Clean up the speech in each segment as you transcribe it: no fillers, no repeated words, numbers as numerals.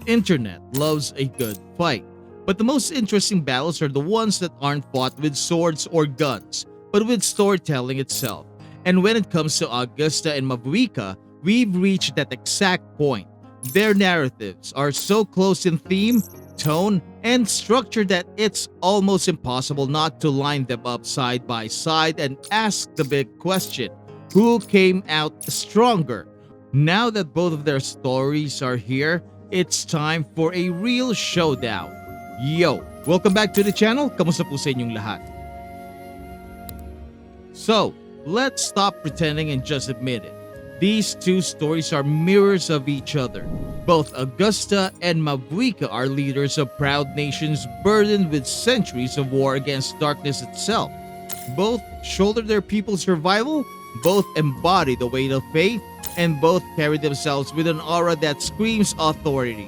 internet loves a good fight. But the most interesting battles are the ones that aren't fought with swords or guns, but with storytelling itself. And when it comes to Augusta and Mabuika, we've reached that exact point. Their narratives are so close in theme, tone, and structure that it's almost impossible not to line them up side by side and ask the big question: who came out stronger? Now that both of their stories are here, it's time for a real showdown. Yo! Welcome back to the channel. Kamusta po sa inyong lahat? So, let's stop pretending and just admit it. These two stories are mirrors of each other. Both Augusta and Mavuika are leaders of proud nations burdened with centuries of war against darkness itself. Both shoulder their people's survival, both embody the weight of faith, and both carry themselves with an aura that screams authority.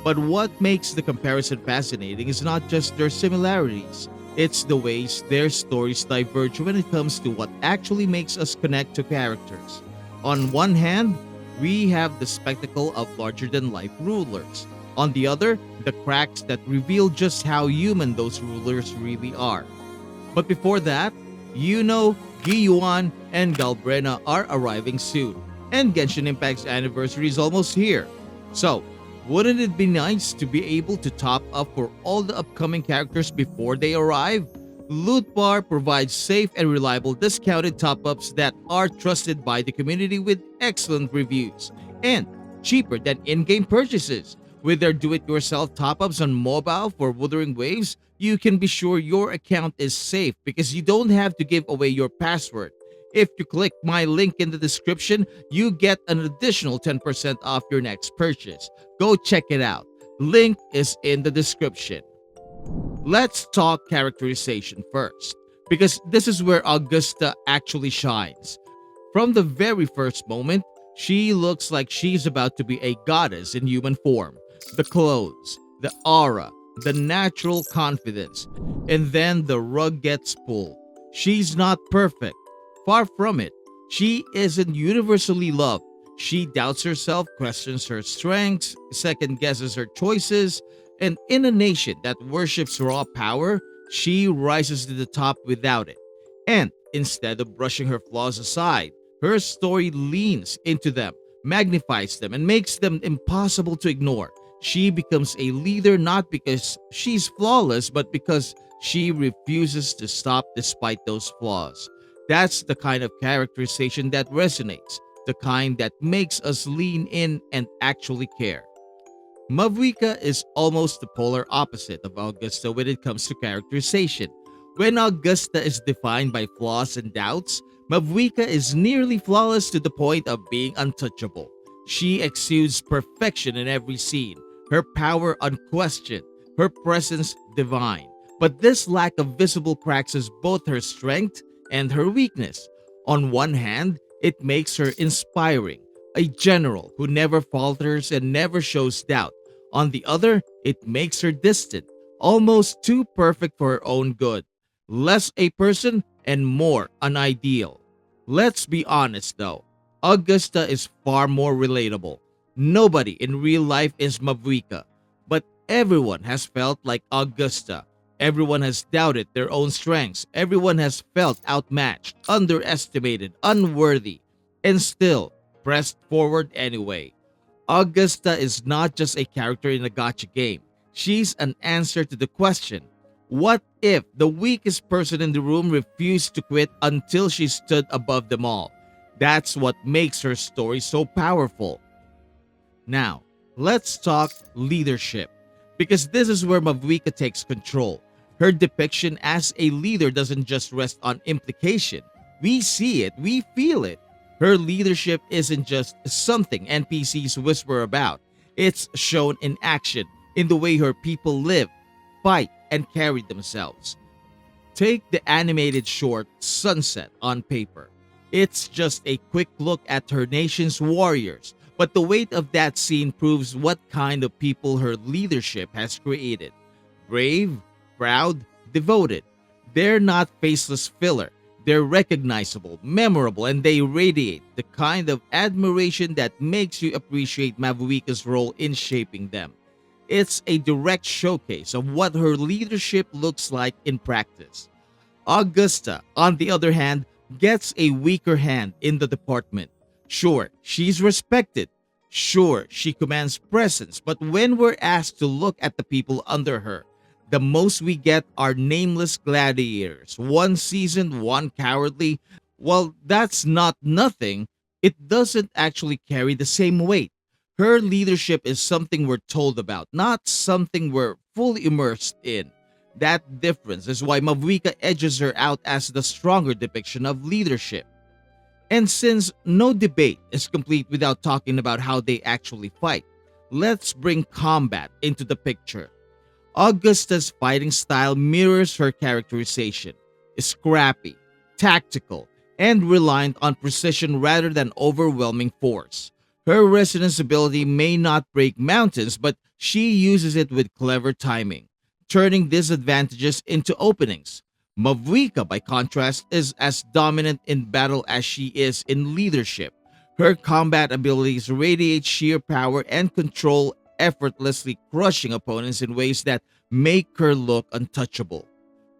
But what makes the comparison fascinating is not just their similarities, it's the ways their stories diverge when it comes to what actually makes us connect to characters. On one hand, we have the spectacle of larger-than-life rulers. On the other, the cracks that reveal just how human those rulers really are. But before that, you know Giyuan and Galbrena are arriving soon, and Genshin Impact's anniversary is almost here. So, wouldn't it be nice to be able to top up for all the upcoming characters before they arrive? Loot Bar provides safe and reliable discounted top-ups that are trusted by the community with excellent reviews and cheaper than in-game purchases. With their do-it-yourself top-ups on mobile for Wuthering Waves, you can be sure your account is safe because you don't have to give away your password. If you click my link in the description, you get an additional 10% off your next purchase. Go check it out. Link is in the description. Let's talk characterization first, because this is where Augusta actually shines. From the very first moment, she looks like she's about to be a goddess in human form. The clothes, the aura, the natural confidence, and then the rug gets pulled. She's not perfect. Far from it. She isn't universally loved. She doubts herself, questions her strengths, second guesses her choices, and in a nation that worships raw power, she rises to the top without it. And instead of brushing her flaws aside, her story leans into them, magnifies them, and makes them impossible to ignore. She becomes a leader not because she's flawless, but because she refuses to stop despite those flaws. That's the kind of characterization that resonates, the kind that makes us lean in and actually care. Mabuika is almost the polar opposite of Augusta when it comes to characterization. When Augusta is defined by flaws and doubts, Mabuika is nearly flawless to the point of being untouchable. She exudes perfection in every scene, her power unquestioned, her presence divine. But this lack of visible cracks is both her strength and her weakness. On one hand, it makes her inspiring, a general who never falters and never shows doubt. On the other, it makes her distant, almost too perfect for her own good. Less a person and more an ideal. Let's be honest though, Augusta is far more relatable. Nobody in real life is Mabuika, but everyone has felt like Augusta. Everyone has doubted their own strengths. Everyone has felt outmatched, underestimated, unworthy, and still pressed forward anyway. Augusta is not just a character in a gacha game. She's an answer to the question, what if the weakest person in the room refused to quit until she stood above them all? That's what makes her story so powerful. Now, let's talk leadership, because this is where Mabuika takes control. Her depiction as a leader doesn't just rest on implication. We see it, we feel it. Her leadership isn't just something NPCs whisper about. It's shown in action, in the way her people live, fight, and carry themselves. Take the animated short Sunset on paper. It's just a quick look at her nation's warriors, but the weight of that scene proves what kind of people her leadership has created. Brave, proud, devoted. They're not faceless filler. They're recognizable, memorable, and they radiate the kind of admiration that makes you appreciate Mabuika's role in shaping them. It's a direct showcase of what her leadership looks like in practice. Augusta, on the other hand, gets a weaker hand in the department. Sure, she's respected. Sure, she commands presence, but when we're asked to look at the people under her, the most we get are nameless gladiators, one seasoned, one cowardly. While that's not nothing, it doesn't actually carry the same weight. Her leadership is something we're told about, not something we're fully immersed in. That difference is why Mabuika edges her out as the stronger depiction of leadership. And since no debate is complete without talking about how they actually fight, let's bring combat into the picture. Augusta's fighting style mirrors her characterization, scrappy, tactical, and reliant on precision rather than overwhelming force. Her resonance ability may not break mountains, but she uses it with clever timing, turning disadvantages into openings. Mavuika, by contrast, is as dominant in battle as she is in leadership. Her combat abilities radiate sheer power and control, effortlessly crushing opponents in ways that make her look untouchable.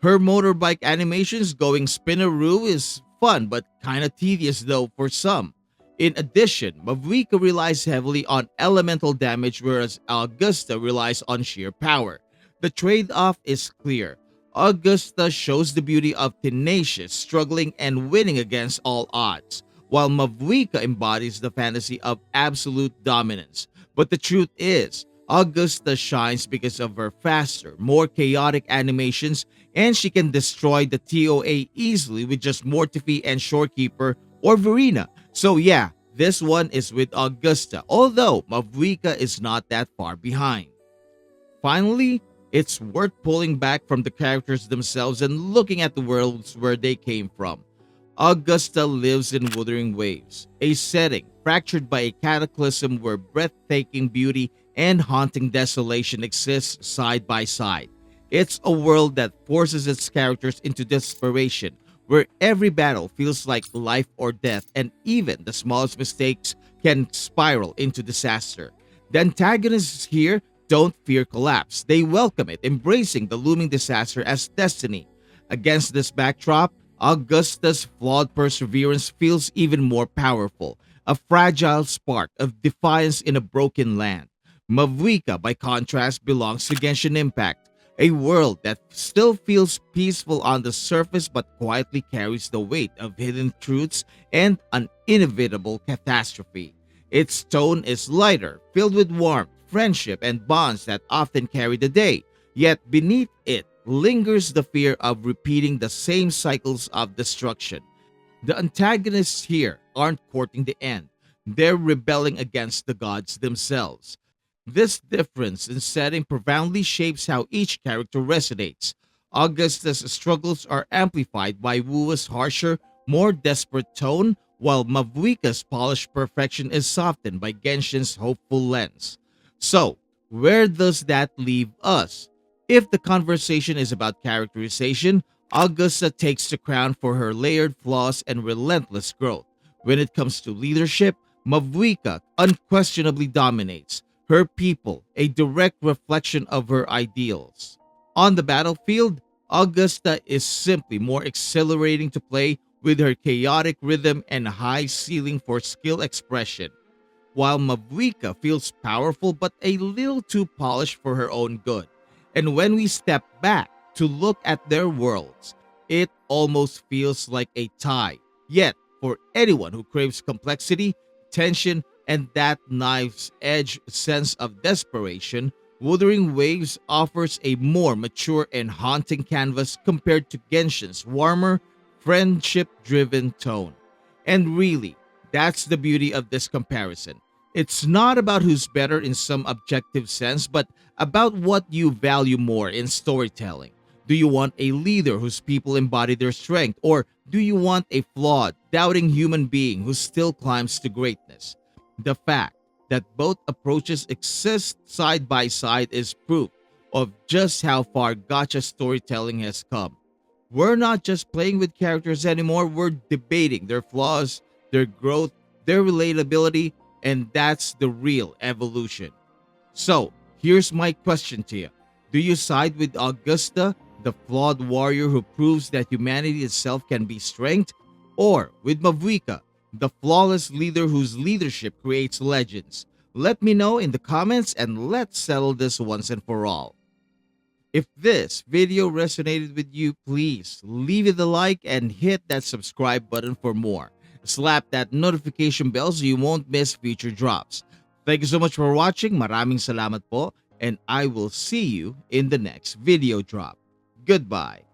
Her motorbike animations going spinneroo is fun but kinda tedious though for some. In addition, Mavuika relies heavily on elemental damage whereas Augusta relies on sheer power. The trade-off is clear. Augusta shows the beauty of tenacious, struggling, and winning against all odds, while Mavuika embodies the fantasy of absolute dominance. But the truth is, Augusta shines because of her faster, more chaotic animations, and she can destroy the TOA easily with just Mortifi and Shorekeeper or Verena. So yeah, this one is with Augusta, although Mavuika is not that far behind. Finally, it's worth pulling back from the characters themselves and looking at the worlds where they came from. Augusta lives in Wuthering Waves, a setting fractured by a cataclysm where breathtaking beauty and haunting desolation exist side by side. It's a world that forces its characters into desperation, where every battle feels like life or death, and even the smallest mistakes can spiral into disaster. The antagonists here don't fear collapse, they welcome it, embracing the looming disaster as destiny. Against this backdrop, Augusta's flawed perseverance feels even more powerful, a fragile spark of defiance in a broken land. Mavuika, by contrast, belongs to Genshin Impact, a world that still feels peaceful on the surface but quietly carries the weight of hidden truths and an inevitable catastrophe. Its tone is lighter, filled with warmth, friendship, and bonds that often carry the day, yet beneath it lingers the fear of repeating the same cycles of destruction. The antagonists here aren't courting the end, they're rebelling against the gods themselves. This difference in setting profoundly shapes how each character resonates. Augusta's struggles are amplified by Wu's harsher, more desperate tone, while Mavuika's polished perfection is softened by Genshin's hopeful lens. So, where does that leave us? If the conversation is about characterization, Augusta takes the crown for her layered flaws and relentless growth. When it comes to leadership, Mavuika unquestionably dominates. Her people, a direct reflection of her ideals. On the battlefield, Augusta is simply more exhilarating to play with her chaotic rhythm and high ceiling for skill expression, while Mabuika feels powerful but a little too polished for her own good. And when we step back to look at their worlds, it almost feels like a tie. Yet, for anyone who craves complexity, tension, and that knife's edge sense of desperation, Wuthering Waves offers a more mature and haunting canvas compared to Genshin's warmer, friendship-driven tone. And really, that's the beauty of this comparison. It's not about who's better in some objective sense, but about what you value more in storytelling. Do you want a leader whose people embody their strength, or do you want a flawed, doubting human being who still climbs to greatness? The fact that both approaches exist side by side is proof of just how far gacha storytelling has come. We're not just playing with characters anymore, we're debating their flaws, their growth, their relatability, and that's the real evolution. So, Here's my question to you. Do you side with Augusta, the flawed warrior who proves that humanity itself can be strength? Or with Mabuika, the flawless leader whose leadership creates legends? Let me know in the comments and let's settle this once and for all. If this video resonated with you, please leave it a like and hit that subscribe button for more. Slap that notification bell so you won't miss future drops. Thank you so much for watching. Maraming salamat po, and I will see you in the next video drop. Goodbye.